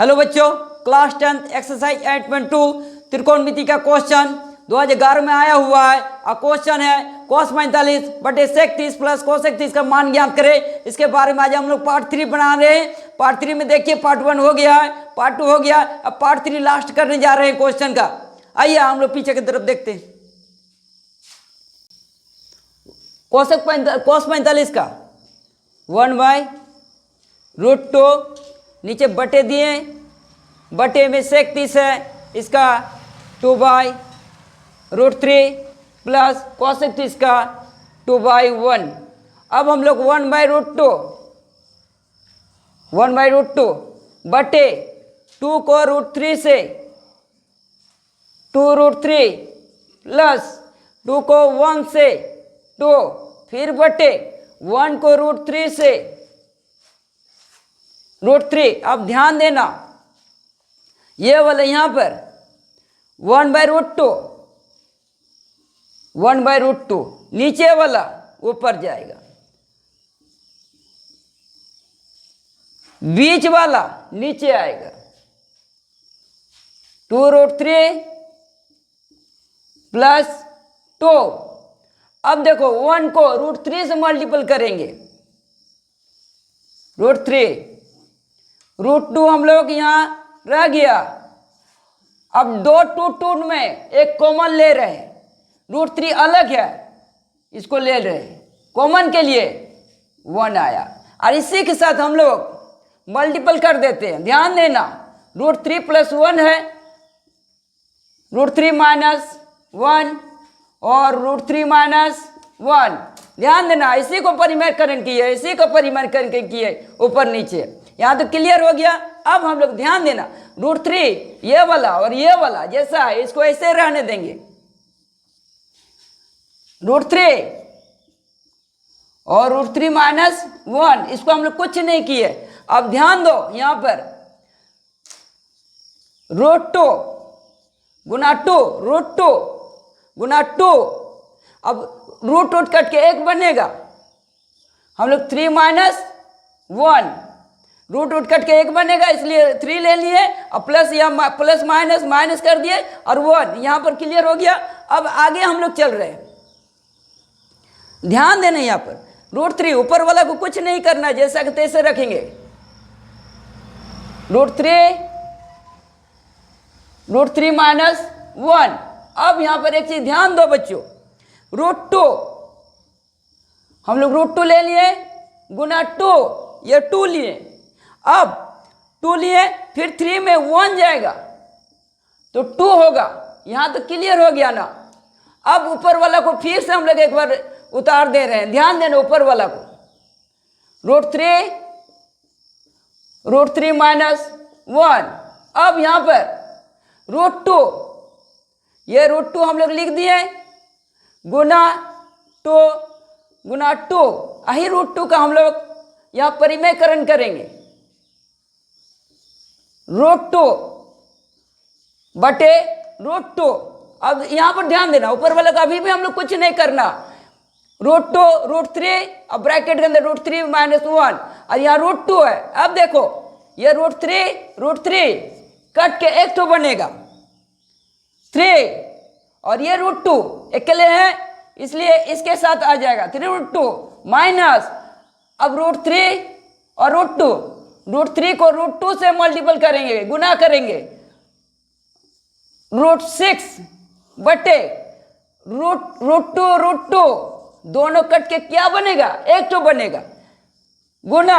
Hello बच्चों, class 10 exercise 8.2 त्रिकोणमिति का question 2011 में आया हुआ है। और क्वेश्चन है cos 45 बटे sec 30 प्लस cos 30 का मान ज्ञात करें। इसके बारे में आज हम लोग पार्ट 3 बना रहे हैं। पार्ट 3 में देखिए पार्ट 1 हो गया है, पार्ट 2 हो गया, अब पार्ट 3 लास्ट करने जा रहे हैं क्वेश्चन का। आइए हम लोग पीछे की तरफ देखते हैं। cos 45 का 1/√2 नीचे बटे दिए, बटे में sec 30 है, इसका 2/√3 प्लस cos 30 का 2/1। अब हम लोग 1/√2 बटे 2 को √3 से 2√3 प्लस 2 को 1 से 2 फिर बटे 1 को √3 से √3। अब ध्यान देना ये वाला यहां पर 1/√2 नीचे वाला ऊपर जाएगा, बीच वाला नीचे आएगा 2√3 प्लस 2। अब देखो 1 को √3 से मल्टीपल करेंगे, √2 हम लोग यहां रह गया। अब 2 में एक कॉमन ले रहे हैं, √3 अलग है, इसको ले रहे हैं, कॉमन के लिए 1 आया। और इसी के साथ हम लोग मल्टीपल कर देते हैं। ध्यान देना √3 प्लस 1 है, √3 माइनस 1 और √3 माइनस 1। ध्यान देना इसी को परिमेयकरण किए, इसी को परिमेयकरण किए ऊपर नीचे। यहां तो क्लियर हो गया। अब हम लोग ध्यान देना √3 ये वाला और ये वाला जैसा है इसको ऐसे रहने देंगे, √3 और √3 माइनस 1, इसको हम लोग कुछ नहीं किए। अब ध्यान दो यहां पर √2 गुना 2, √2 गुना 2। अब रूट कट के 1 बनेगा, हम लोग 3 माइनस 1, रूट कट के 1 बनेगा, इसलिए 3 ले लिए और प्लस या प्लस माइनस कर दिए और 1 यहां पर क्लियर हो गया। अब आगे हम लोग चल रहे हैं। ध्यान देना यहां पर √3 ऊपर वाला को कुछ नहीं करना, जैसा कि तैसे रखेंगे, √3 माइनस 1। अब यहां पर एक चीज ध्यान दो बच्चों, √2 हम लोग √2 ले लिए गुना 2, ये 2 लिए। अब 2 लिए फिर 3 में 1 जाएगा तो 2 होगा, यहां तो क्लियर हो गया ना। अब ऊपर वाला को फिर से हम लोग एक बार उतार दे रहे हैं। ध्यान देना ऊपर वाला को √3 माइनस 1। अब यहां पर √2, ये √2 हम लोग लिख दिए गुना 2 गुना 2। यही √2 का हम लोग यहां परिमेयकरण करेंगे, √2 बटे √2। अब यहां पर ध्यान देना ऊपर वाला का अभी भी हम लोग कुछ नहीं करना, √2 √3 और ब्रैकेट के अंदर √3 माइनस 1 और यहाँ √2 है। अब देखो ये √3 कट के 1 तो बनेगा 3 और ये √2 अकेले है इसलिए इसके साथ आ जाएगा 3√2 माइनस। अब √3 और √3 को √2 से मल्टीपल करेंगे, गुना करेंगे, √6 बटे √2 दोनों कट के क्या बनेगा 1 तो बनेगा, गुना।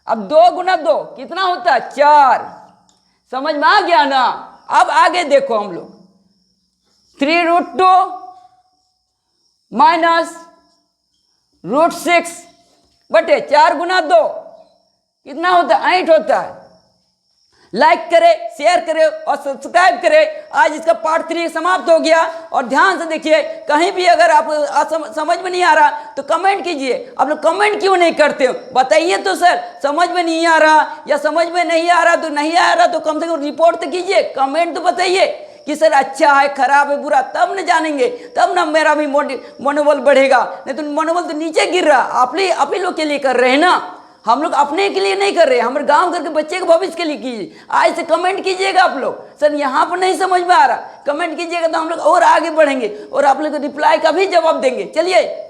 अब 2 गुना 2 कितना होता है 4। समझ में आ गया ना। अब आगे देखो हम लोग 3√2 माइनस √6 बटे 4 गुना 2 कितना होता है 8 होता है। लाइक करे, शेयर करे और सब्सक्राइब करे। आज इसका पार्ट 3 समाप्त हो गया। और ध्यान से देखिए, कहीं भी अगर आप समझ में नहीं आ रहा तो कमेंट कीजिए। आप लोग कमेंट क्यों नहीं करते हो, बताइए तो सर समझ में नहीं आ रहा, या समझ में नहीं आ रहा तो नहीं आ रहा तो कम से कम रिपोर्ट तो कीजिए, कमेंट तो बताइए कि सर अच्छा है खराब है बुरा, तब न जानेंगे, तब ना मेरा भी मनोबल बढ़ेगा। नहीं तो मनोबल तो नीचे गिर रहा, आप ही लोग के लिए कर रहे हैं ना। हम लोग अपने के लिए नहीं कर रहे, हमारे गांव घर के बच्चे के भविष्य के लिए कीजिए। आज से कमेंट कीजिएगा आप लोग, सर यहाँ पर नहीं समझ में आ रहा, कमेंट कीजिएगा तो हम लोग और आगे बढ़ेंगे और आप लोग को रिप्लाई का भी जवाब देंगे। चलिए।